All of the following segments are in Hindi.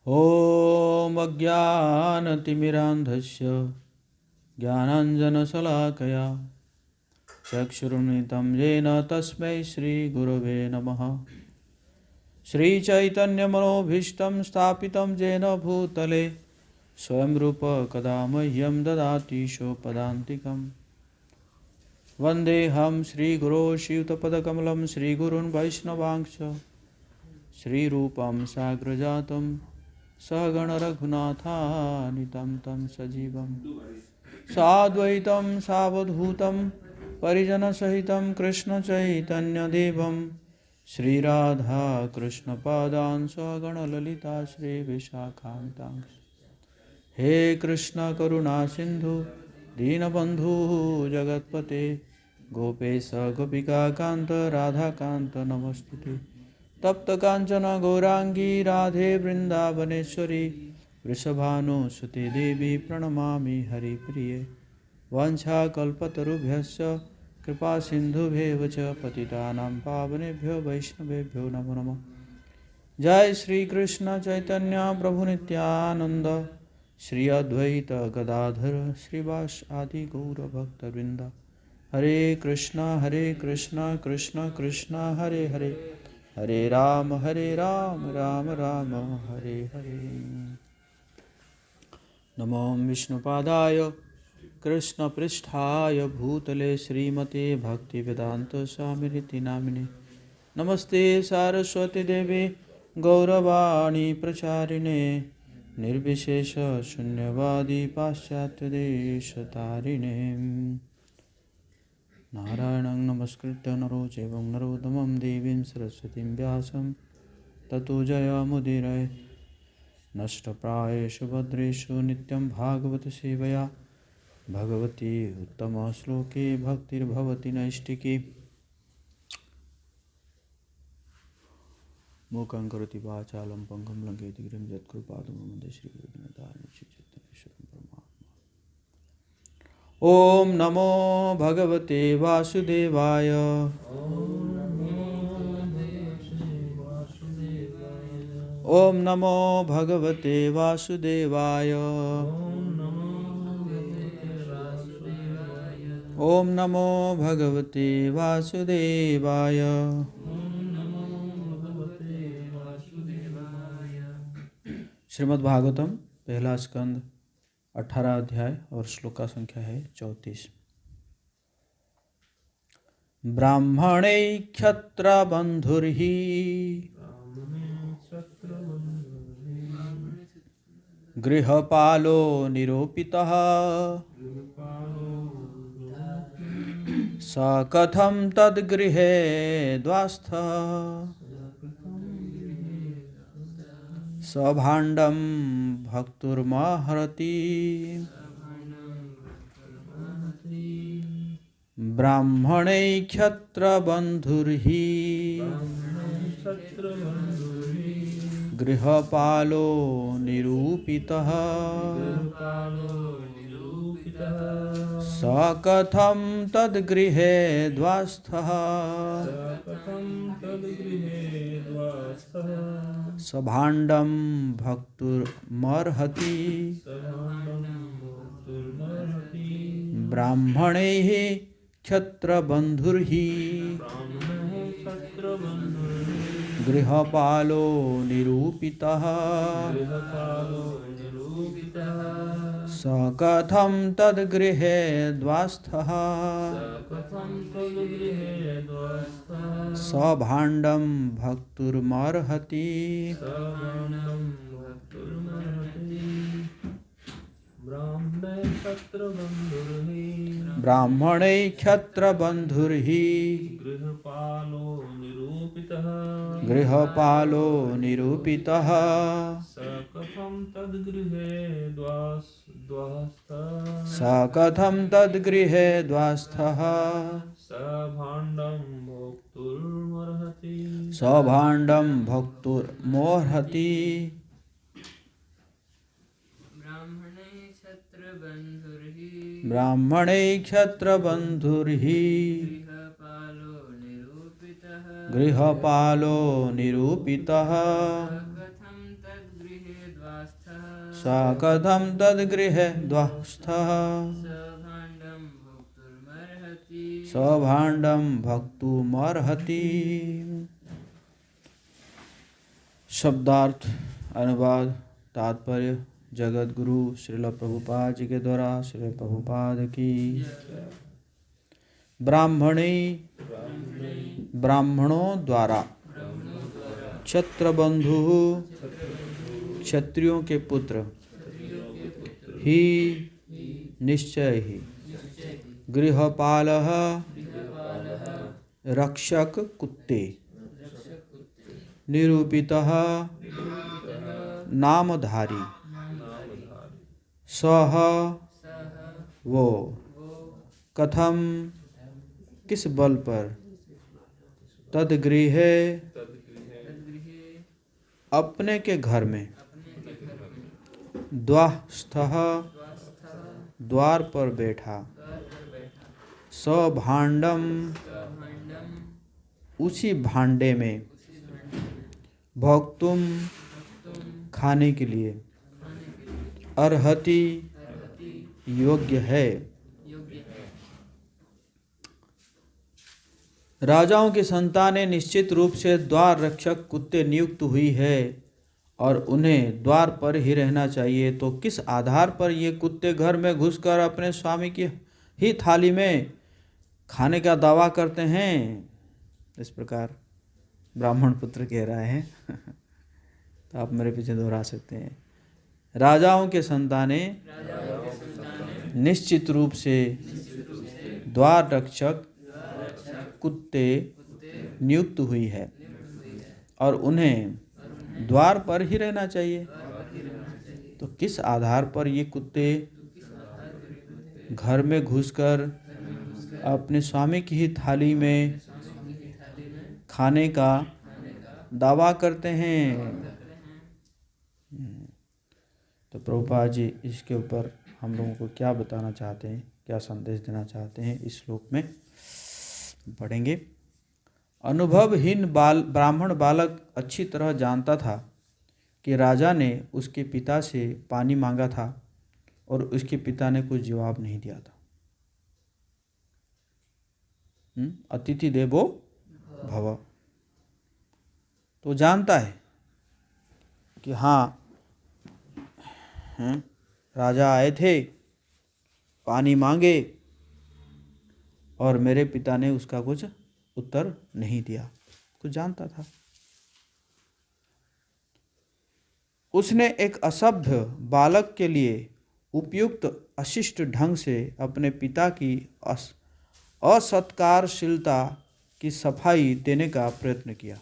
ॐ अज्ञानतिमिरान्धस्य ज्ञानाञ्जनशलाकया चक्षुरुन्मिलितं येन तस्मै श्रीगुरवे नमः। श्रीचैतन्यमनोभीष्टं स्थापितं येन भूतले स्वयं रूप कदा मह्यं ददाति स्वपदान्तिकम्। वन्देऽहं श्रीगुरो श्रीयुतपदकमलं श्रीगुरून् वैष्णवांश्च श्रीरूपं साग्रजातं सहगण रघुनाथान्वितं तं सजीवं साद्वैतं सावधूतं परिजनसहितं कृष्ण चैतन्यदेवं श्रीराधा कृष्णपादान् सहगण ललिता श्रीविशाखान्वितांश्च। हे कृष्ण करुणा सिंधु दीनबंधु जगत्पते गोपेश गोपिका कांत राधा कांत नमस्तुते। तप्त कांचन गौरांगी राधे वृंदावनेश्वरी वृषभानुसुते देवी प्रणमामि हरिप्रिये। वाञ्छाकल्पतरुभ्यश्च कृपा सिन्धुभ्येव च पतितानां पावनेभ्यो वैष्णवेभ्यो नमो नमः। जय श्री कृष्ण चैतन्य प्रभु नित्यानंद श्री अद्वैत गदाधर श्रीवास आदि गौर भक्तवृंद। हरे कृष्णा कृष्ण कृष्ण हरे हरे हरे राम राम राम हरे हरे। नमो विष्णुपादाय कृष्ण पृष्ठाय भूतले श्रीमते भक्तिवेदांत स्वामिनिति नामिने। नमस्ते सारस्वती देवे गौरवाणी प्रचारिणे निर्विशेष शून्यवादी पाश्चात्य देशतारिणे। नारायणं नमस्कृत्य नरो चैवं नरोत्तमं देवीं सरस्वतीं व्यासं ततो जयमुदीरये। नष्टप्रायेषु भद्रेषु नित्यं भागवत सेवया भगवती उत्तमश्लोके भक्तिर्भवति नैष्टिकी। मूकं करोति वाचालं पङ्गुं लङ्घयति गिरिं यत्कृपातमहं वन्दे श्रीगुरुनाथानं श्रीचैतन्येश्वरं परमात्मा। ॐ नमो भगवते वासुदेवाय। ॐ नमो भगवते वासुदेवाय। ॐ नमो भगवते वासुदेवाय। श्रीमद् भागवतम पहला स्कंद 18 अध्याय और श्लोक का संख्या है 34। ब्राह्मणे क्षत्र बंधुर्हि गृहपालो निरूपितः स कथं तद्गृहे द्वास्थः सभाण्डं भक्तुर्महरति। ब्राह्मणे क्षत्रबन्धुर्हि गृहपालो निरूपितः स कथं तद्गृहे द्वास्थः सभाण्डं भक्तुर्मर्हति। ब्राह्मणैः क्षत्रबन्धुर्हि गृहपालो निरूपितः स कथं तद्गृहे द्वास्थः सभाण्डं भक्तुर्मर्हति। ब्राह्मणे क्षत्रबन्धुर्हि गृहपालो निरूपितः स कथं तद्गृहे द्वास्थः सभाण्डं भक्तुर्मर्हति। ब्राह्मणे क्षत्रबन्धुर्हि गृहपालो निरूपितः स कथं तद्गृहे द्वास्थः सभाण्डं भक्तुमर्हति। शब्दार्थ, अनुवाद, तात्पर्य जगत गुरु श्रील प्रभुपाद जी के द्वारा। श्रील प्रभुपाद की ब्राह्मणों द्वारा क्षत्रबंधु क्षत्रियों के पुत्र ही निश्चय ही गृहपालः रक्षक कुत्ते निरूपितः नामधारी सह वो कथम किस बल पर तद्गृहे अपने के घर में द्वास्थः द्वार पर बैठा सभाण्डम उसी भांडे में भोक्तुम खाने के लिए अर्हति योग्य है। राजाओं की संतानें निश्चित रूप से द्वार रक्षक कुत्ते नियुक्त हुई है और उन्हें द्वार पर ही रहना चाहिए, तो किस आधार पर ये कुत्ते घर में घुसकर अपने स्वामी की ही थाली में खाने का दावा करते हैं? इस प्रकार ब्राह्मण पुत्र कह रहा है तो आप मेरे पीछे दोहरा सकते हैं। राजाओं के संतानें निश्चित रूप से द्वार रक्षक कुत्ते नियुक्त हुई है और उन्हें द्वार पर ही रहना चाहिए, तो किस आधार पर ये कुत्ते घर में घुसकर अपने स्वामी की ही थाली में खाने का दावा करते हैं? तो प्रभुपाद जी इसके ऊपर हम लोगों को क्या बताना चाहते हैं, क्या संदेश देना चाहते हैं, इस श्लोक में पढ़ेंगे। अनुभवहीन ब्राह्मण बालक अच्छी तरह जानता था कि राजा ने उसके पिता से पानी मांगा था और उसके पिता ने कुछ जवाब नहीं दिया था। अतिथि देवो भव। तो जानता है कि हाँ राजा आए थे, पानी मांगे और मेरे पिता ने उसका कुछ उत्तर नहीं दिया, कुछ जानता था। उसने एक असभ्य बालक के लिए उपयुक्त अशिष्ट ढंग से अपने पिता की असत्कारशीलता की सफाई देने का प्रयत्न किया।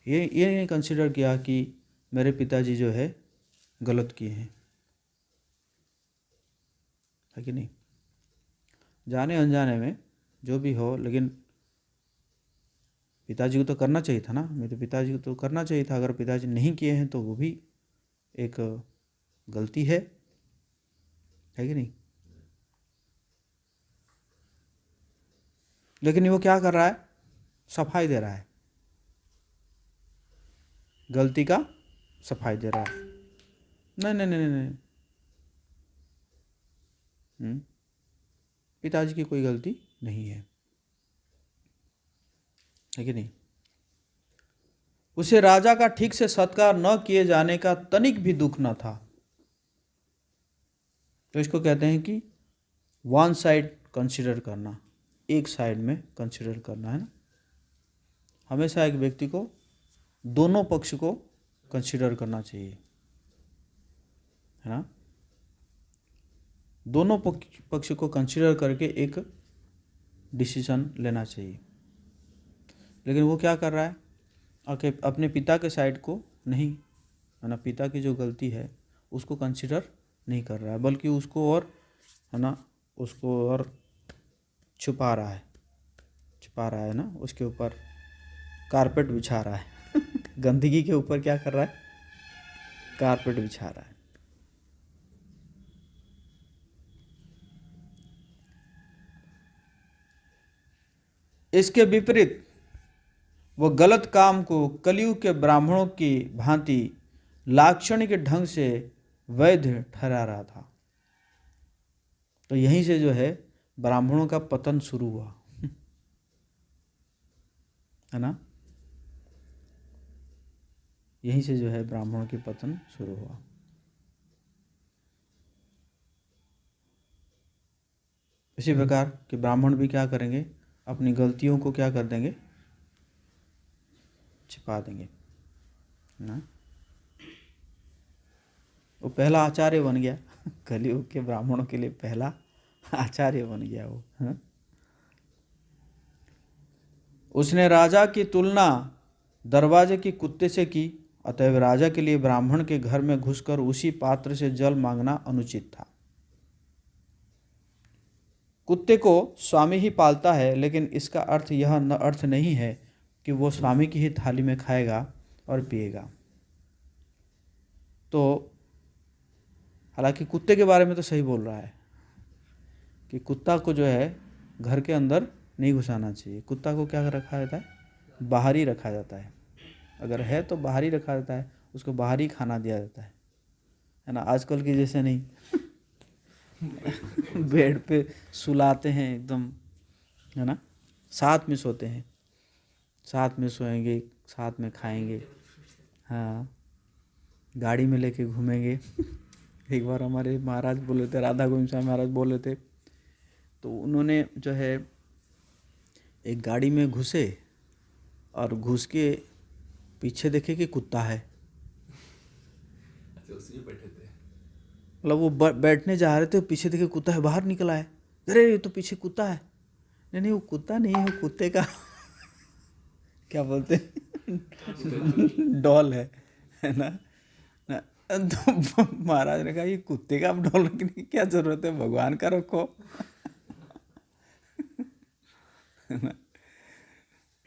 ये नहीं कंसिडर किया कि मेरे पिताजी जो है गलत किए हैं, है कि नहीं? जाने अनजाने में जो भी हो, लेकिन पिताजी को तो करना चाहिए था ना। मेरे पिताजी को तो करना चाहिए था। अगर पिताजी नहीं किए हैं तो वो भी एक गलती है कि नहीं? लेकिन वो क्या कर रहा है? सफाई दे रहा है, गलती का सफाई दे रहा है। नहीं नहीं नहीं नहीं, पिताजी की कोई गलती नहीं है कि नहीं? उसे राजा का ठीक से सत्कार न किए जाने का तनिक भी दुख न था। तो इसको कहते हैं कि वन साइड कंसीडर करना, एक साइड में कंसीडर करना, है ना। हमेशा एक व्यक्ति को दोनों पक्ष को कंसीडर करना चाहिए, है ना। दोनों पक्ष को कंसीडर करके एक डिसीजन लेना चाहिए। लेकिन वो क्या कर रहा है? अपने पिता के साइड को नहीं, है ना, पिता की जो गलती है उसको कंसीडर नहीं कर रहा है, बल्कि उसको और, है ना, उसको और छुपा रहा है ना, उसके ऊपर कारपेट बिछा रहा है गंदगी के ऊपर क्या कर रहा है? कारपेट बिछा रहा है। इसके विपरीत वह गलत काम को कलयुग के ब्राह्मणों की भांति लाक्षणिक ढंग से वैध ठहरा रहा था। तो यहीं से जो है ब्राह्मणों का पतन शुरू हुआ, है ना। यहीं से जो है ब्राह्मणों की पतन शुरू हुआ। इसी प्रकार कि ब्राह्मण भी क्या करेंगे, अपनी गलतियों को क्या कर देंगे, छिपा देंगे ना। वो पहला आचार्य बन गया कलयुग के ब्राह्मणों के लिए, पहला आचार्य बन गया वो, है? उसने राजा की तुलना दरवाजे के कुत्ते से की, अतएव राजा के लिए ब्राह्मण के घर में घुसकर उसी पात्र से जल मांगना अनुचित था। कुत्ते को स्वामी ही पालता है, लेकिन इसका अर्थ यह अर्थ नहीं है कि वो स्वामी की ही थाली में खाएगा और पिएगा। तो हालांकि कुत्ते के बारे में तो सही बोल रहा है कि कुत्ता को जो है घर के अंदर नहीं घुसाना चाहिए। कुत्ता को क्या रखा जाता है, बाहर ही रखा जाता है। अगर है तो बाहर ही रखा जाता है, उसको बाहर ही खाना दिया जाता है ना। आजकल की जैसे नहीं बेड पे सुलाते हैं एकदम, है ना, साथ में सोते हैं, साथ में सोएंगे, साथ में खाएंगे, हाँ, गाड़ी में लेके घूमेंगे। एक बार हमारे महाराज बोले थे, राधा गोविंद स्वामी महाराज बोले थे, तो उन्होंने जो है एक गाड़ी में घुसे और घुस के पीछे देखे कि कुत्ता है। अच्छा, उसी में बैठे थे। मतलब वो बैठने जा रहे थे, पीछे देखे कुत्ता है, बाहर निकला है। अरे ये तो पीछे कुत्ता है। नहीं नहीं, वो कुत्ता नहीं है, वो कुत्ते का क्या बोलते हैं डॉल है ना। तो महाराज ने कहा ये कुत्ते का आप डॉल रखने की क्या जरूरत है, भगवान का रखो।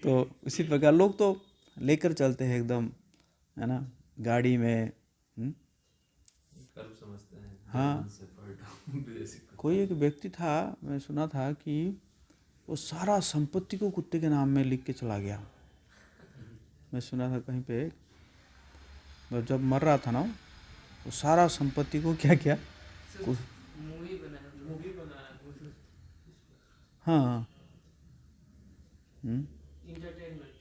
तो उसी प्रकार लोग तो लेकर चलते हैं एकदम, है ना, गाड़ी में। समझते हैं। हाँ, कोई एक व्यक्ति था, मैं सुना था कि वो सारा संपत्ति को कुत्ते के नाम में लिख के चला गया। मैं सुना था कहीं पे, जब मर रहा था ना, वो सारा संपत्ति को क्या किया, मूवी बनाया। हाँ, इंटरटेनमेंट।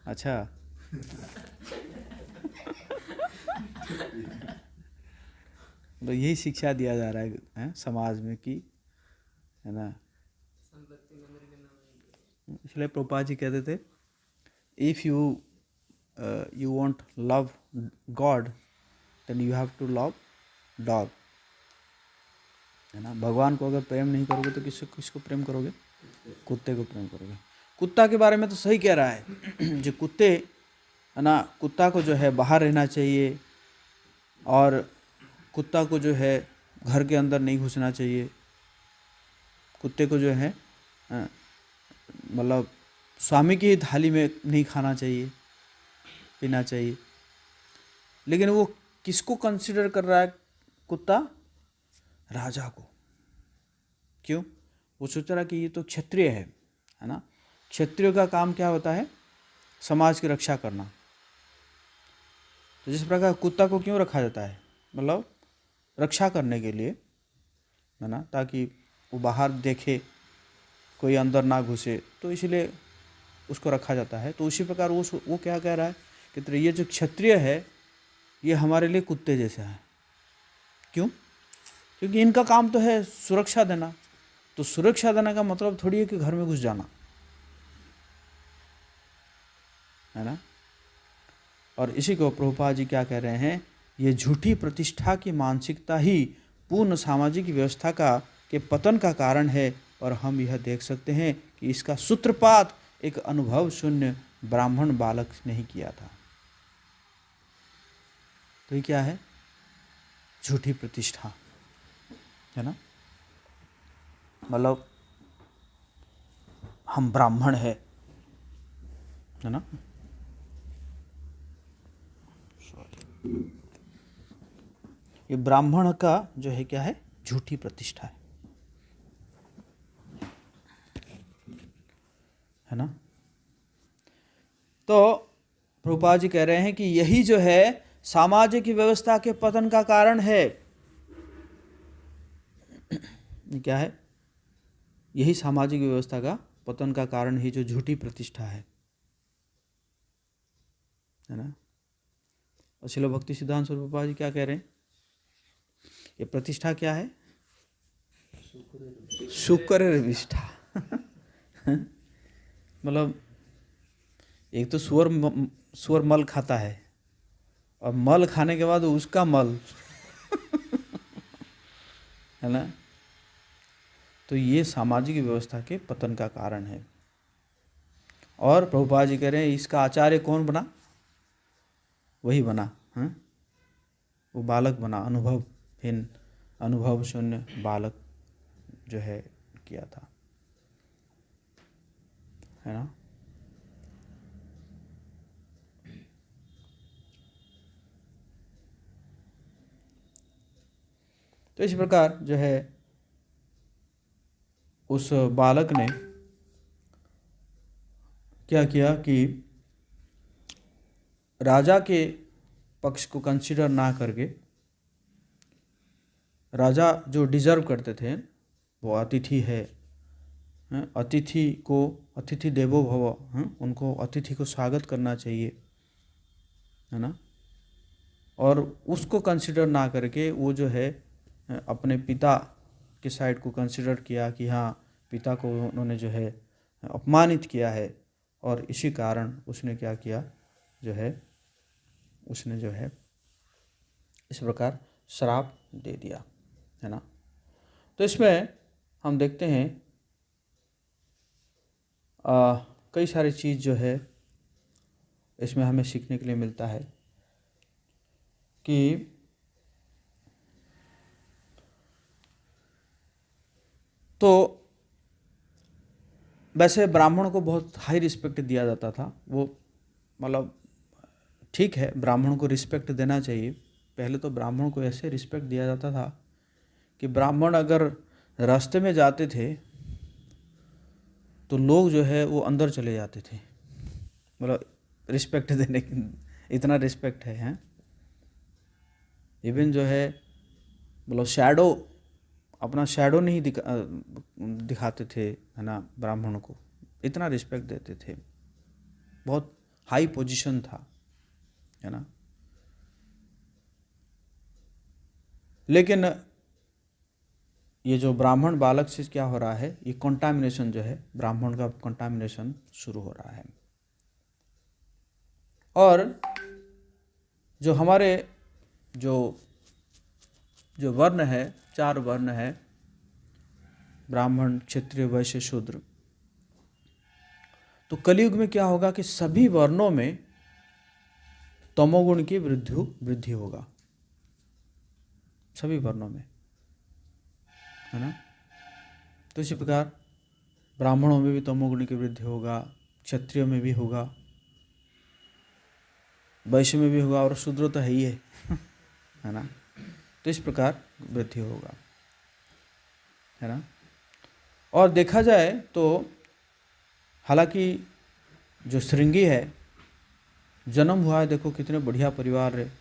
अच्छा। तो यही शिक्षा दिया जा रहा है समाज में कि, है ना, संपत्ति मंदिर के नाम। इसलिए प्रभुपाद जी कहते थे, if you want love God, then you have to love dog, है ना। भगवान को अगर प्रेम नहीं करोगे तो किसको प्रेम करोगे, कुत्ते को प्रेम करोगे। कुत्ता के बारे में तो सही कह रहा है जो कुत्ते, है ना, कुत्ता को जो है बाहर रहना चाहिए और कुत्ता को जो है घर के अंदर नहीं घुसना चाहिए। कुत्ते को जो है मतलब स्वामी की ही थाली में नहीं खाना चाहिए, पीना चाहिए। लेकिन वो किसको कंसिडर कर रहा है कुत्ता, राजा को। क्यों, वो सोच रहा है कि ये तो क्षत्रिय है ना। क्षत्रिय का काम क्या होता है, समाज की रक्षा करना। तो जिस प्रकार कुत्ता को क्यों रखा जाता है, मतलब रक्षा करने के लिए, है ना, ताकि वो बाहर देखे, कोई अंदर ना घुसे, तो इसलिए उसको रखा जाता है। तो उसी प्रकार वो क्या कह रहा है कि ये जो क्षत्रिय है ये हमारे लिए कुत्ते जैसा है। क्यों, क्योंकि इनका काम तो है सुरक्षा देना। तो सुरक्षा देने का मतलब थोड़ी है कि घर में घुस जाना, है ना। और इसी को प्रभुपाद जी क्या कह रहे हैं, ये झूठी प्रतिष्ठा की मानसिकता ही पूर्ण सामाजिक व्यवस्था के पतन का कारण है। और हम यह देख सकते हैं कि इसका सूत्रपात एक अनुभव शून्य ब्राह्मण बालक ने ही किया था। तो ये क्या है, झूठी प्रतिष्ठा, है ना। मतलब हम ब्राह्मण है ना। ये ब्राह्मण का जो है क्या है, झूठी प्रतिष्ठा है ना। तो प्रभुपाद जी कह रहे हैं कि यही जो है सामाजिक व्यवस्था के पतन का कारण है। क्या है? यही सामाजिक व्यवस्था का पतन का कारण ही जो झूठी प्रतिष्ठा है ना। और श्रील भक्ति सिद्धांत स्वरूप प्रभुपाद जी क्या कह रहे हैं? ये प्रतिष्ठा क्या है? शुक्र निष्ठा। मतलब एक तो सुअर मल खाता है और मल खाने के बाद उसका मल है ना। तो ये सामाजिक व्यवस्था के पतन का कारण है। और प्रभुपाद जी कह रहे हैं इसका आचार्य कौन बना? वही बना, हाँ, वो बालक बना, अनुभवहीन, अनुभव शून्य बालक जो है किया था, है ना। तो इस प्रकार जो है उस बालक ने क्या किया कि राजा के पक्ष को कंसीडर ना करके, राजा जो डिजर्व करते थे, वो अतिथि है, अतिथि को अतिथि देवो भव, उनको अतिथि को स्वागत करना चाहिए, है ना। और उसको कंसीडर ना करके वो जो है अपने पिता के साइड को कंसीडर किया कि हाँ पिता को उन्होंने जो है अपमानित किया है, और इसी कारण उसने क्या किया जो है, उसने जो है इस प्रकार श्राप दे दिया, है ना। तो इसमें हम देखते हैं कई सारी चीज़ जो है इसमें हमें सीखने के लिए मिलता है कि तो वैसे ब्राह्मण को बहुत हाई रिस्पेक्ट दिया जाता था। वो मतलब ठीक है, ब्राह्मण को रिस्पेक्ट देना चाहिए। पहले तो ब्राह्मण को ऐसे रिस्पेक्ट दिया जाता था कि ब्राह्मण अगर रास्ते में जाते थे तो लोग जो है वो अंदर चले जाते थे, मतलब रिस्पेक्ट देने की, इतना रिस्पेक्ट है, हैं। इवन जो है मतलब शैडो, अपना शैडो नहीं दिखाते थे, है ना, ब्राह्मण को इतना रिस्पेक्ट देते थे, बहुत हाई पोजीशन था, है ना। लेकिन ये जो ब्राह्मण बालक से क्या हो रहा है, ये कंटामिनेशन जो है, ब्राह्मण का कंटामिनेशन शुरू हो रहा है। और जो हमारे जो वर्ण है, 4 वर्ण है, ब्राह्मण, क्षत्रिय, वैश्य, शूद्र, तो कलयुग में क्या होगा कि सभी वर्णों में तमोगुण की वृद्धि होगा, सभी वर्णों में, है ना। तो इसी प्रकार ब्राह्मणों में भी तमोगुण की वृद्धि होगा, क्षत्रियों में भी होगा, वैश्य में भी होगा, और शूद्र तो है ही है ना। तो इस प्रकार वृद्धि होगा, है ना। और देखा जाए तो हालांकि जो श्रृंगी है, जन्म हुआ है, देखो कितने बढ़िया परिवार है।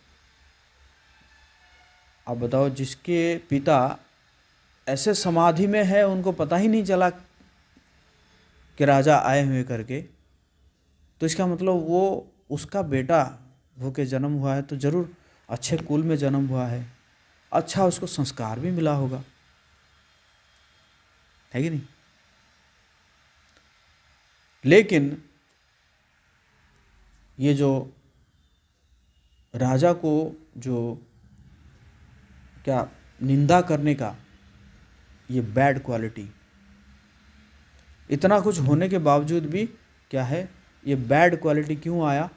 आप बताओ, जिसके पिता ऐसे समाधि में है, उनको पता ही नहीं चला कि राजा आए हुए करके, तो इसका मतलब वो उसका बेटा होके जन्म हुआ है तो जरूर अच्छे कुल में जन्म हुआ है, अच्छा उसको संस्कार भी मिला होगा, है कि नहीं। लेकिन ये जो राजा को जो क्या निंदा करने का ये बैड क्वालिटी, इतना कुछ होने के बावजूद भी क्या है, ये बैड क्वालिटी क्यों आया?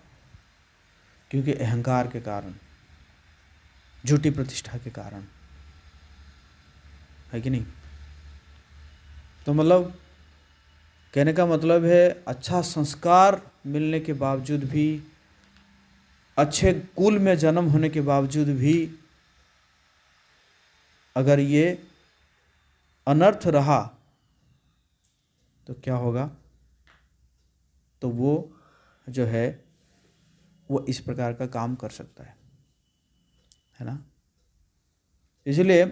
क्योंकि अहंकार के कारण, झूठी प्रतिष्ठा के कारण, है कि नहीं। तो मतलब कहने का मतलब है, अच्छा संस्कार मिलने के बावजूद भी, अच्छे कुल में जन्म होने के बावजूद भी, अगर ये अनर्थ रहा तो क्या होगा? तो वो जो है वो इस प्रकार का काम कर सकता है ना। इसलिए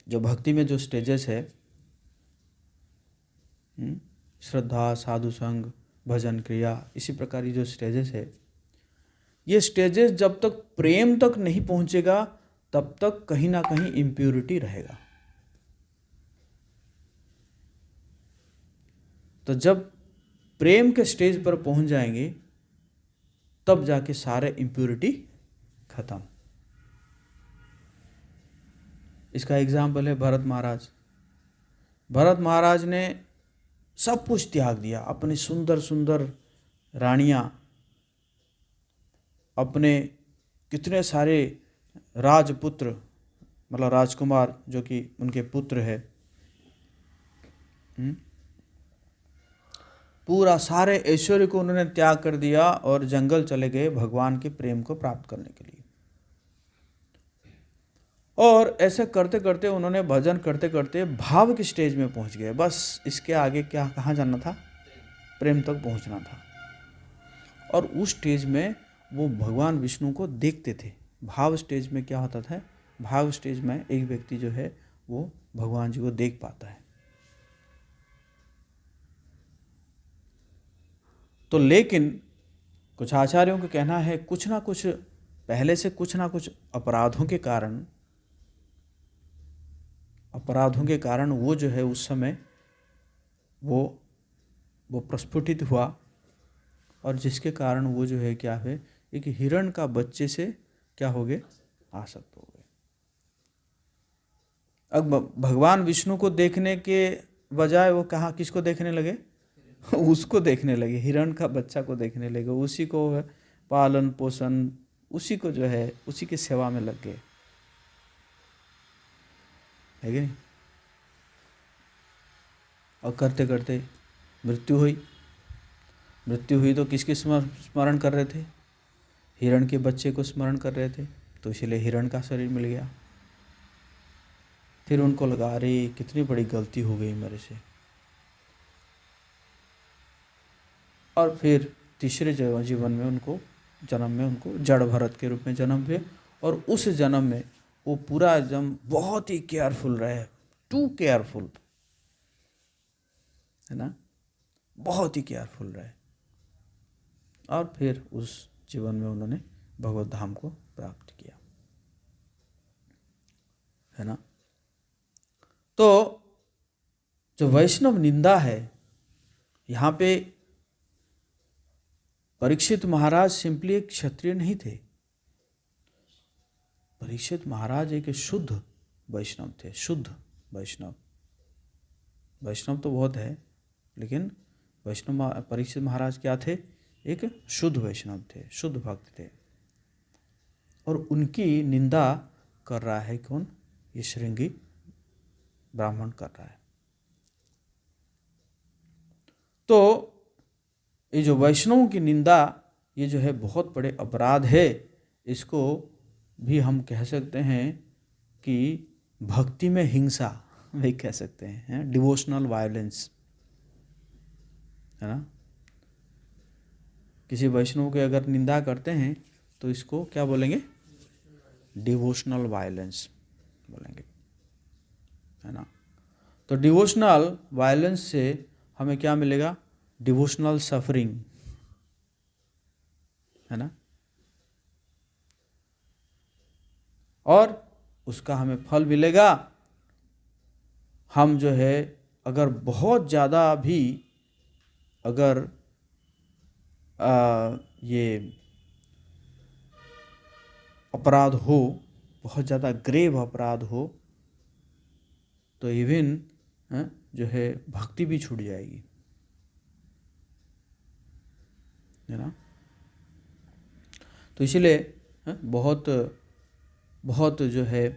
जो भक्ति में जो स्टेजेस है, श्रद्धा, साधु संग, भजन क्रिया, इसी प्रकार की जो स्टेजेस है, ये स्टेजेस जब तक प्रेम तक नहीं पहुंचेगा तब तक कहीं ना कहीं इम्प्योरिटी रहेगा। तो जब प्रेम के स्टेज पर पहुंच जाएंगे तब जाके सारे इम्प्योरिटी खत्म। इसका एग्जाम्पल है भरत महाराज। भरत महाराज ने सब कुछ त्याग दिया, अपनी सुंदर सुंदर रानियां, अपने कितने सारे राजपुत्र, मतलब राजकुमार जो कि उनके पुत्र है, पूरा सारे ऐश्वर्य को उन्होंने त्याग कर दिया और जंगल चले गए भगवान के प्रेम को प्राप्त करने के लिए। और ऐसे करते करते उन्होंने भजन करते करते भाव की स्टेज में पहुंच गए। बस इसके आगे क्या कहाँ जाना था? प्रेम तक पहुंचना था। और उस स्टेज में वो भगवान विष्णु को देखते थे। भाव स्टेज में क्या होता था? भाव स्टेज में एक व्यक्ति जो है वो भगवान जी को देख पाता है। तो लेकिन कुछ आचार्यों का कहना है कुछ ना कुछ पहले से कुछ ना कुछ अपराधों के कारण वो जो है उस समय वो प्रस्फुटित हुआ, और जिसके कारण वो जो है क्या है, एक हिरण का बच्चे से क्या हो गए? आसक्त हो गए। अब भगवान विष्णु को देखने के बजाय वो कहाँ किसको देखने लगे? उसको देखने लगे, हिरण का बच्चा को देखने लगे, उसी को पालन पोषण, उसी को जो है उसी की सेवा में लग गए, है कि नहीं? और करते करते मृत्यु हुई तो किसकी स्मरण कर रहे थे? हिरण के बच्चे को स्मरण कर रहे थे, तो इसलिए हिरण का शरीर मिल गया। फिर उनको लगा अरे कितनी बड़ी गलती हो गई मेरे से, और फिर तीसरे जीवन में उनको जड़ भरत के रूप में जन्म हुए। और उस जन्म में वो पूरा जन्म बहुत ही केयरफुल रहे, टू केयरफुल, है ना, बहुत ही केयरफुल रहे। और फिर उस जीवन में उन्होंने भगवत धाम को प्राप्त किया, है ना। तो जो वैष्णव निंदा है, यहाँ पे परीक्षित महाराज सिंपली एक क्षत्रिय नहीं थे। परीक्षित महाराज एक शुद्ध वैष्णव थे, शुद्ध वैष्णव। वैष्णव तो बहुत है, लेकिन परीक्षित महाराज क्या थे? एक शुद्ध वैष्णव थे, शुद्ध भक्त थे। और उनकी निंदा कर रहा है कौन? ये श्रृंगी ब्राह्मण कर रहा है। तो ये जो वैष्णवों की निंदा, ये जो है बहुत बड़े अपराध है। इसको भी हम कह सकते हैं कि भक्ति में हिंसा वही कह सकते हैं, डिवोशनल वायलेंस, है ना। किसी वैष्णव के अगर निंदा करते हैं तो इसको क्या बोलेंगे? डिवोशनल वायलेंस बोलेंगे, है ना। तो डिवोशनल वायलेंस से हमें क्या मिलेगा? डिवोशनल सफरिंग, है ना। और उसका हमें फल मिलेगा। हम जो है अगर बहुत ज़्यादा भी अगर ये अपराध हो, बहुत ज़्यादा ग्रेव अपराध हो, तो इवन जो है भक्ति भी छूट जाएगी, है ना। तो इसीलिए बहुत जो है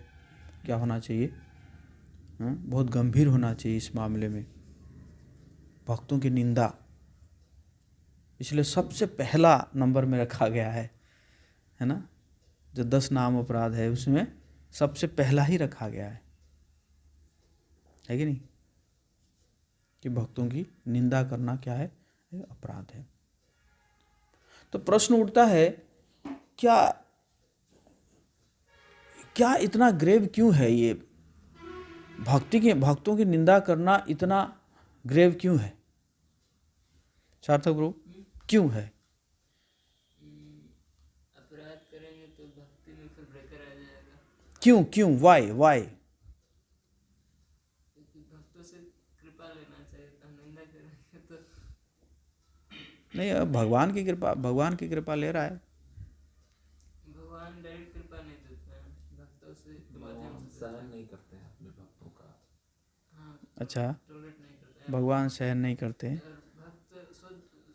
क्या होना चाहिए? बहुत गंभीर होना चाहिए इस मामले में, भक्तों की निंदा। इसलिए सबसे पहला नंबर में रखा गया है ना। जो 10 नाम अपराध है उसमें सबसे पहला ही रखा गया है कि नहीं? कि भक्तों की निंदा करना क्या है? अपराध है। तो प्रश्न उठता है, क्या क्या इतना ग्रेव क्यों है ये? भक्तों की निंदा करना इतना ग्रेव क्यों है सार्थक ब्रो? क्यों है? अपराध करेंगे तो भक्ति में फिर ब्रेकर आ जाएगा। क्यों वाई? क्योंकि भक्तों से कृपा लेना चाहिए, तो निंदा करेंगे तो नहीं, भगवान की कृपा ले रहा है। भगवान डायरेक्ट कृपा नहीं देते हैं, भक्तों से भगवान सहन नहीं करते हैं अपने भक्तों का। हाँ, अच्छा, टॉलरेट नहीं करते हैं। भगवान सहन नहीं करते। अगर भक्त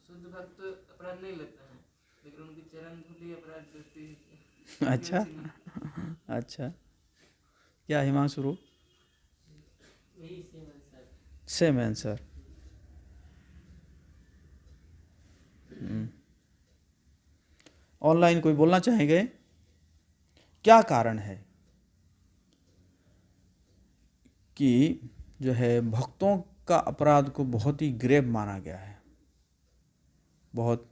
शुद्ध भक्त अपराध नहीं लेते हैं, लेकिन उनकी चरण धूलि अपराध करती है। अच्छा, क्या हिमांशु? यही सेम आंसर। ऑनलाइन कोई बोलना चाहेंगे? क्या कारण है कि जो है भक्तों का अपराध को बहुत ही ग्रेव माना गया है, बहुत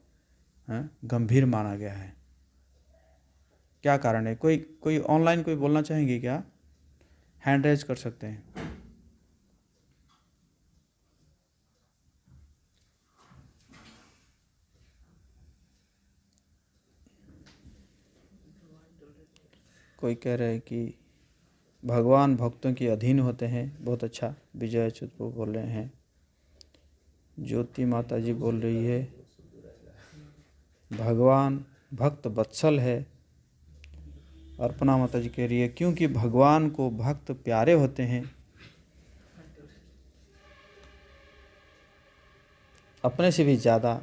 गंभीर माना गया है? क्या कारण है? कोई ऑनलाइन कोई बोलना चाहेंगे क्या? हैंड रेज कर सकते हैं। कोई कह रहे हैं कि भगवान भक्तों के अधीन होते हैं। बहुत अच्छा, विजय अच्युत बोल रहे हैं। ज्योति माता जी बोल रही है भगवान भक्त वत्सल है। अर्पणा माता जी कह रही है क्योंकि भगवान को भक्त प्यारे होते हैं, अपने से भी ज़्यादा।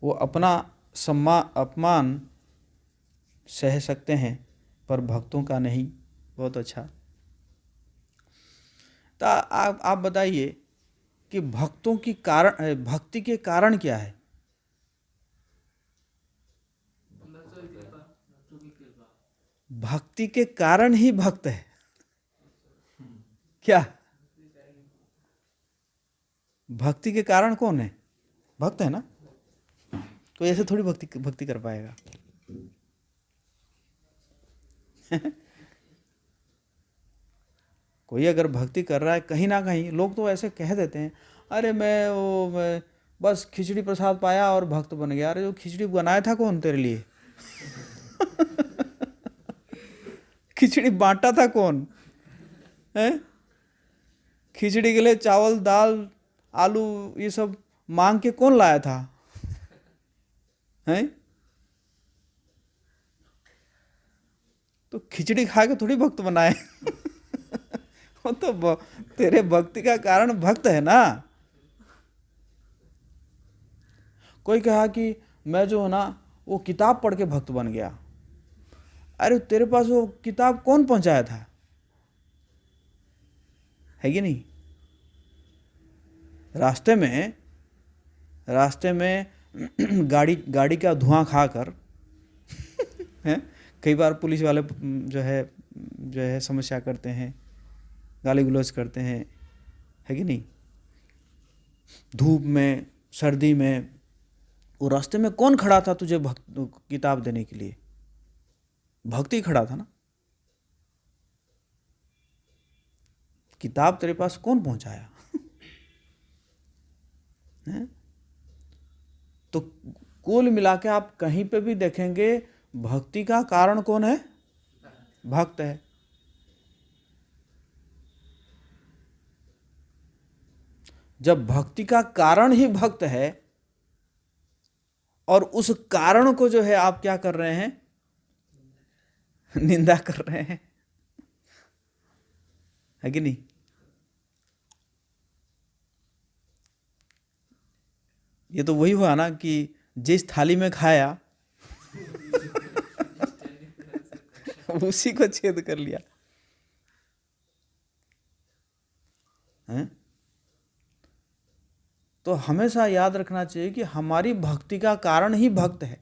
वो अपना अपमान सह सकते हैं पर भक्तों का नहीं। बहुत अच्छा। तो आप बताइए कि भक्ति के कारण क्या है? भक्ति के कारण ही भक्त है क्या? भक्ति के कारण कौन है? भक्त है ना। कोई ऐसे थोड़ी भक्ति कर पाएगा। कोई अगर भक्ति कर रहा है, कहीं ना कहीं लोग तो ऐसे कह देते हैं, अरे मैं बस खिचड़ी प्रसाद पाया और भक्त बन गया। अरे जो खिचड़ी बनाया था कौन तेरे लिए? खिचड़ी बांटा था कौन है? खिचड़ी के लिए चावल दाल आलू ये सब मांग के कौन लाया था है? तो खिचड़ी खा के थोड़ी भक्त बनाए। वो तो तेरे भक्ति का कारण भक्त है ना। कोई कहा कि मैं जो है ना वो किताब पढ़ के भक्त बन गया। अरे तेरे पास वो किताब कौन पहुंचाया था? है कि नहीं? रास्ते में गाड़ी का धुआं खाकर हैं, कई बार पुलिस वाले जो है समस्या करते हैं, गाली गलौज करते हैं, है कि नहीं? धूप में सर्दी में वो रास्ते में कौन खड़ा था तुझे किताब देने के लिए? भक्ति खड़ा था ना। किताब तेरे पास कौन पहुंचाया? तो कुल मिला के आप कहीं पे भी देखेंगे भक्ति का कारण कौन है? भक्त है। जब भक्ति का कारण ही भक्त है और उस कारण को जो है आप क्या कर रहे हैं? निंदा कर रहे हैं, है कि नहीं? ये तो वही हुआ ना कि जिस थाली में खाया उसी को छेद कर लिया है? तो हमेशा याद रखना चाहिए कि हमारी भक्ति का कारण ही भक्त है।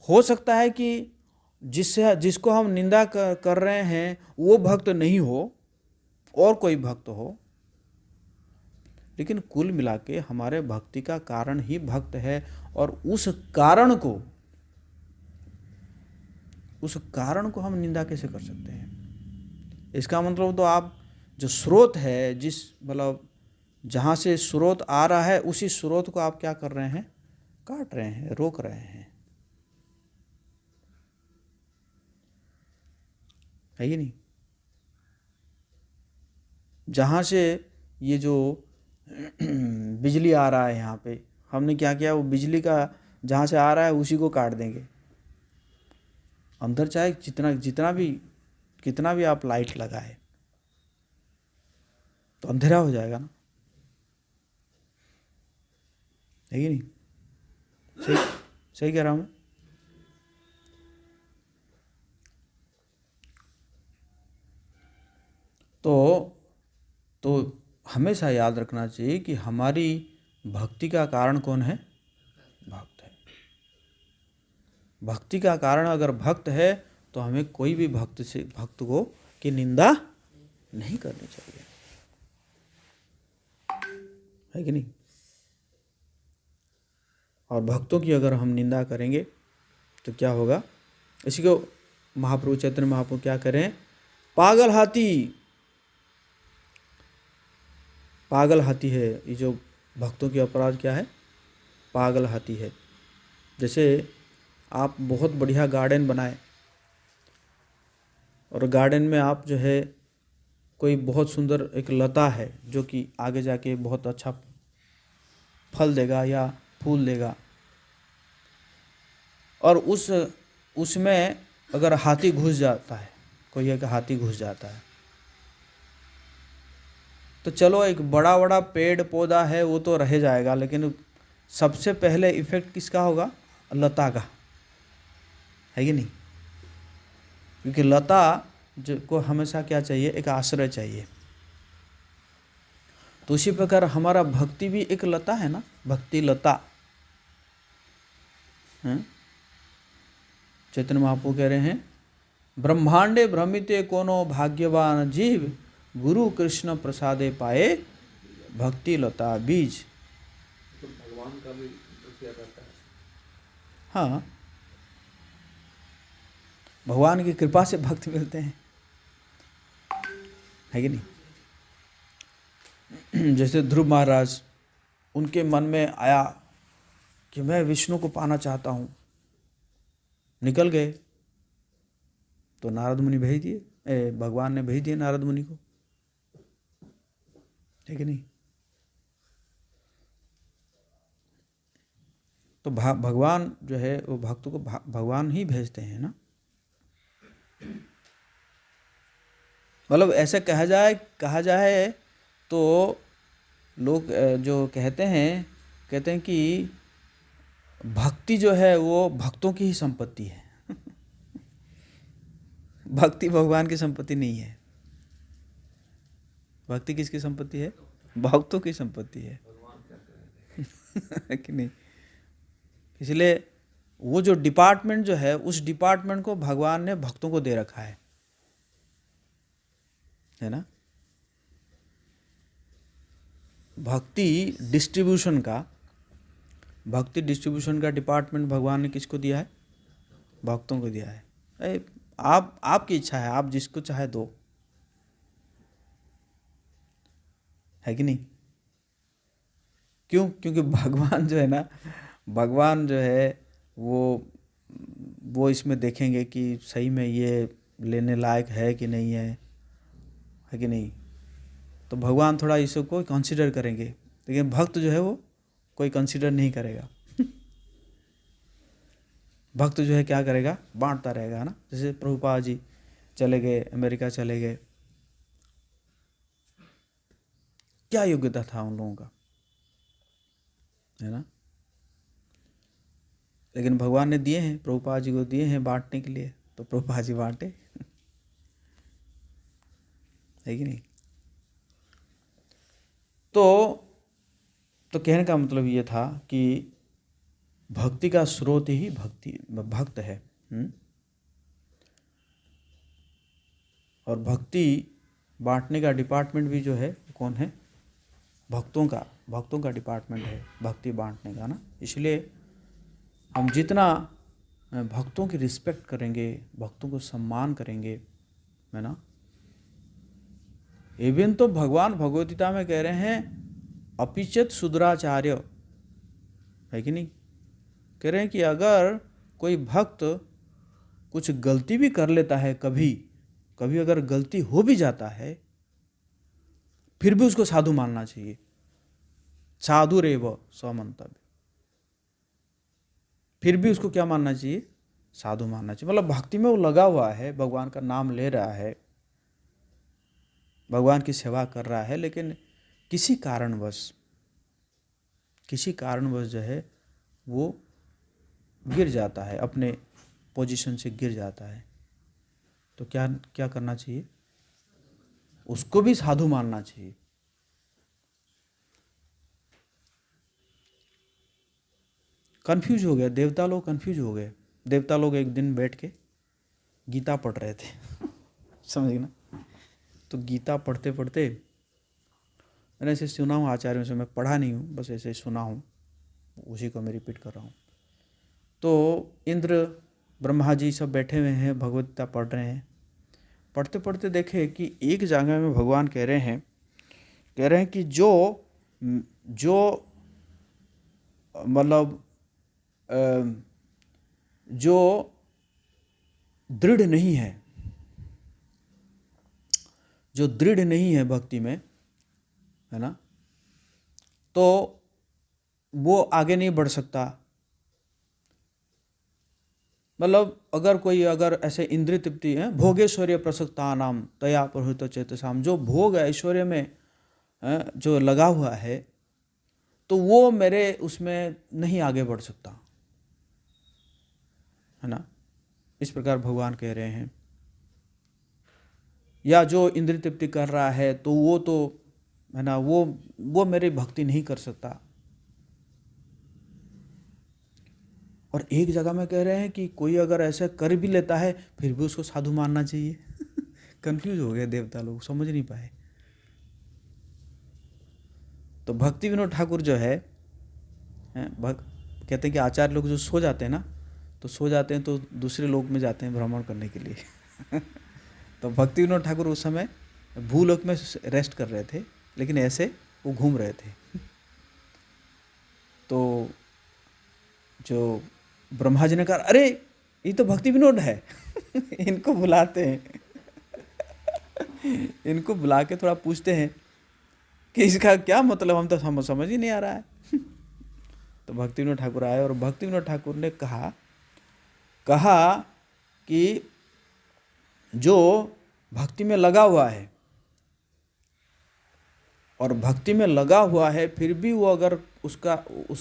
हो सकता है कि जिसको हम निंदा कर रहे हैं वो भक्त नहीं हो और कोई भक्त हो, लेकिन कुल मिला के हमारे भक्ति का कारण ही भक्त है, और उस कारण को हम निंदा कैसे कर सकते हैं? इसका मतलब तो आप जो स्रोत है, जिस मतलब जहाँ से स्रोत आ रहा है, उसी स्रोत को आप क्या कर रहे हैं? काट रहे हैं, रोक रहे हैं, है कि नहीं? जहाँ से ये जो बिजली आ रहा है यहाँ पे, हमने क्या किया, वो बिजली का जहाँ से आ रहा है उसी को काट देंगे। अंदर चाहे कितना भी आप लाइट लगाए तो अंधेरा हो जाएगा ना, है कि नहीं? सही सही कह रहा हूँ मैं? तो हमेशा याद रखना चाहिए कि हमारी भक्ति का कारण कौन है? भक्त है। भक्ति का कारण अगर भक्त है तो हमें कोई भी भक्त को की निंदा नहीं करनी चाहिए, है कि नहीं? और भक्तों की अगर हम निंदा करेंगे तो क्या होगा? इसी को महाप्रभु चैतन्य महाप्रभु क्या करें? पागल हाथी है। ये जो भक्तों की अपराध क्या है? पागल हाथी है। जैसे आप बहुत बढ़िया गार्डन बनाए और गार्डन में आप जो है कोई बहुत सुंदर एक लता है जो कि आगे जाके बहुत अच्छा फल देगा या फूल देगा, और उसमें अगर हाथी घुस जाता है, कोई एक हाथी घुस जाता है, तो चलो एक बड़ा बड़ा पेड़ पौधा है वो तो रह जाएगा, लेकिन सबसे पहले इफेक्ट किसका होगा? लता का, है कि नहीं? क्योंकि लता जो को हमेशा क्या चाहिए? एक आश्रय चाहिए। तो उसी प्रकार हमारा भक्ति भी एक लता है ना, भक्ति लता। चैतन्य महाप्रभु कह रहे हैं, ब्रह्मांडे भ्रमिते कोनो भाग्यवान जीव, गुरु कृष्ण प्रसादे पाए भक्ति लता बीज। तो भगवान का भी किया रहता है। हाँ, भगवान की कृपा से भक्त मिलते हैं, है कि नहीं? जैसे ध्रुव महाराज, उनके मन में आया कि मैं विष्णु को पाना चाहता हूँ, निकल गए तो नारद मुनि भेज दिए, भगवान ने भेज दिए नारद मुनि को, है कि नहीं? तो भगवान जो है वो भक्तों को भगवान ही भेजते हैं ना। मतलब ऐसे कहा जाए तो लोग जो कहते हैं कि भक्ति जो है वो भक्तों की ही संपत्ति है। भक्ति भगवान की संपत्ति नहीं है। भक्ति किसकी संपत्ति है? भक्तों की संपत्ति है। भगवान क्या करेंगे? कि नहीं? इसलिए वो जो डिपार्टमेंट जो है, उस डिपार्टमेंट को भगवान ने भक्तों को दे रखा है ना? भक्ति डिस्ट्रीब्यूशन का डिपार्टमेंट भगवान ने किसको दिया है? भक्तों को दिया है। आपकी इच्छा है, आप जिसको चाहे दो, है कि नहीं? क्यों? क्योंकि भगवान जो है ना, भगवान जो है वो इसमें देखेंगे कि सही में ये लेने लायक है कि नहीं है कि नहीं? तो भगवान थोड़ा इसको कंसीडर करेंगे, लेकिन भक्त जो है वो कोई कंसीडर नहीं करेगा। भक्त जो है क्या करेगा? बांटता रहेगा, है ना? जैसे प्रभुपाद जी चले गए, अमेरिका चले गए, क्या योग्यता था उन लोगों का, है ना? लेकिन भगवान ने दिए हैं, प्रभुपाद जी को दिए हैं बांटने के लिए, तो प्रभुपाद जी बांटे, है कि नहीं? तो कहने का मतलब ये था कि भक्ति का स्रोत ही भक्त है। और भक्ति बांटने का डिपार्टमेंट भी जो है कौन है? भक्तों का डिपार्टमेंट है भक्ति बांटने का ना। इसलिए हम जितना भक्तों की रिस्पेक्ट करेंगे, भक्तों को सम्मान करेंगे, है ना। इवन तो भगवान भगवद गीता में कह रहे हैं अपिचेत शूद्राचार्य, है कि नहीं। कह रहे हैं कि अगर कोई भक्त कुछ गलती भी कर लेता है, कभी अगर गलती हो भी जाता है, फिर भी उसको साधु मानना चाहिए। साधु रेव स्वमंतव्य, फिर भी उसको क्या मानना चाहिए? साधु मानना चाहिए। मतलब भक्ति में वो लगा हुआ है, भगवान का नाम ले रहा है, भगवान की सेवा कर रहा है, लेकिन किसी कारणवश जो है वो गिर जाता है, अपने पोजीशन से गिर जाता है, तो क्या करना चाहिए? उसको भी साधु मानना चाहिए। कंफ्यूज हो गए देवता लोग, कंफ्यूज हो गए देवता लोग। एक दिन बैठ के गीता पढ़ रहे थे समझ ना। तो गीता पढ़ते पढ़ते मैंने ऐसे सुना हूँ आचार्यों से, मैं पढ़ा नहीं हूँ, बस ऐसे सुना हूँ, उसी को मैं रिपीट कर रहा हूँ। तो इंद्र ब्रह्मा जी सब बैठे हुए हैं, भगवद गीता पढ़ रहे हैं। पढ़ते पढ़ते देखे कि एक जगह में भगवान कह रहे हैं कि जो मतलब जो दृढ़ नहीं है भक्ति में, है ना, तो वो आगे नहीं बढ़ सकता। मतलब अगर ऐसे इंद्रिय तृप्ति है, भोगेश्वर्य प्रसक्ता नाम तया प्रहृत चेतसाम, जो भोग ऐश्वर्य में जो लगा हुआ है, तो वो मेरे उसमें नहीं आगे बढ़ सकता, है ना। इस प्रकार भगवान कह रहे हैं। या जो इंद्रिय तृप्ति कर रहा है, तो वो तो है ना, वो मेरी भक्ति नहीं कर सकता। और एक जगह में कह रहे हैं कि कोई अगर ऐसा कर भी लेता है, फिर भी उसको साधु मानना चाहिए कंफ्यूज हो गए देवता लोग, समझ नहीं पाए। तो भक्ति विनोद ठाकुर जो है कहते हैं कि आचार्य लोग जो सो जाते हैं ना, तो सो जाते हैं तो दूसरे लोक में जाते हैं भ्रमण करने के लिए तो भक्ति विनोद ठाकुर उस समय भूलोक में रेस्ट कर रहे थे, लेकिन ऐसे वो घूम रहे थे। तो जो ब्रह्मा जी ने कहा, अरे ये तो भक्ति विनोद है इनको बुलाते हैं इनको बुला के थोड़ा पूछते हैं कि इसका क्या मतलब, हम तो समझ ही नहीं आ रहा है तो भक्ति विनोद ठाकुर आए और भक्ति विनोद ठाकुर ने कहा कि जो भक्ति में लगा हुआ है और भक्ति में लगा हुआ है, फिर भी वो अगर उसका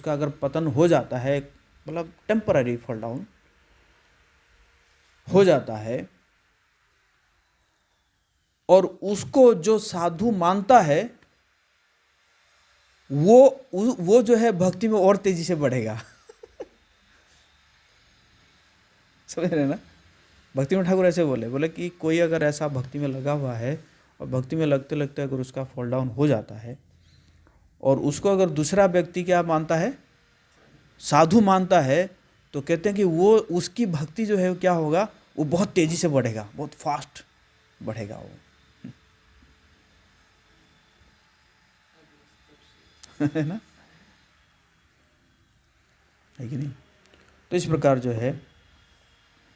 अगर पतन हो जाता है, मतलब टेम्पररी फॉल डाउन हो जाता है, और उसको जो साधु मानता है, वो जो है भक्ति में और तेजी से बढ़ेगा समझ रहे ना। भक्ति में ठाकुर ऐसे बोले कि कोई अगर ऐसा भक्ति में लगा हुआ है और भक्ति में लगते लगते अगर उसका फॉल डाउन हो जाता है, और उसको अगर दूसरा व्यक्ति क्या मानता है, साधु मानता है, तो कहते हैं कि वो उसकी भक्ति जो है क्या होगा, वो बहुत तेजी से बढ़ेगा, बहुत फास्ट बढ़ेगा वो है ना, है कि नहीं। तो इस प्रकार जो है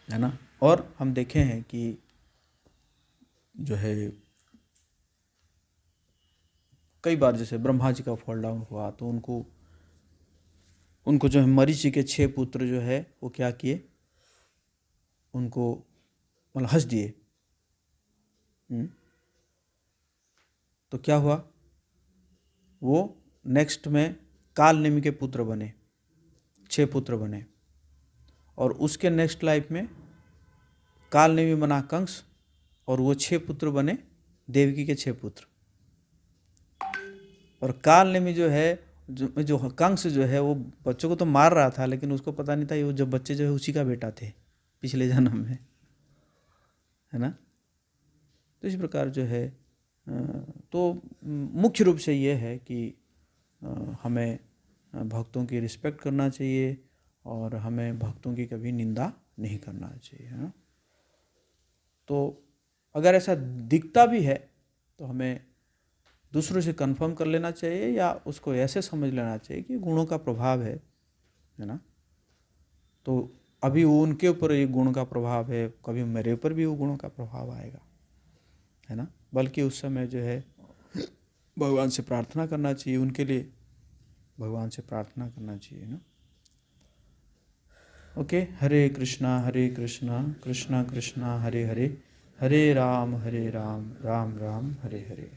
ना। और हम देखे हैं कि जो है कई बार जैसे ब्रह्मा जी का फॉल डाउन हुआ, तो उनको जो है मरीचि के 6 पुत्र जो है वो क्या किए, उनको मतलब हंस दिए। तो क्या हुआ, वो नेक्स्ट में काल नेमि के पुत्र बने, 6 पुत्र बने, और उसके नेक्स्ट लाइफ में काल नेमि बना कंस, और वो 6 पुत्र बने देवकी के 6 पुत्र। और काल नेमि जो है जो कंस जो है वो बच्चों को तो मार रहा था, लेकिन उसको पता नहीं था ये जो बच्चे जो है उसी का बेटा थे पिछले जन्म में, है ना। तो इस प्रकार जो है तो मुख्य रूप से ये है कि हमें भक्तों की रिस्पेक्ट करना चाहिए और हमें भक्तों की कभी निंदा नहीं करना चाहिए, है ना। तो अगर ऐसा दिखता भी है तो हमें दूसरों से कंफर्म कर लेना चाहिए या उसको ऐसे समझ लेना चाहिए कि गुणों का प्रभाव है ना। तो अभी वो उनके ऊपर ये गुण का प्रभाव है, कभी मेरे ऊपर भी वो गुणों का प्रभाव आएगा, है ना। बल्कि उस समय जो है भगवान से प्रार्थना करना चाहिए, उनके लिए भगवान से प्रार्थना करना चाहिए ना। ओके, हरे कृष्णा कृष्णा कृष्णा हरे हरे, हरे राम राम राम हरे हरे।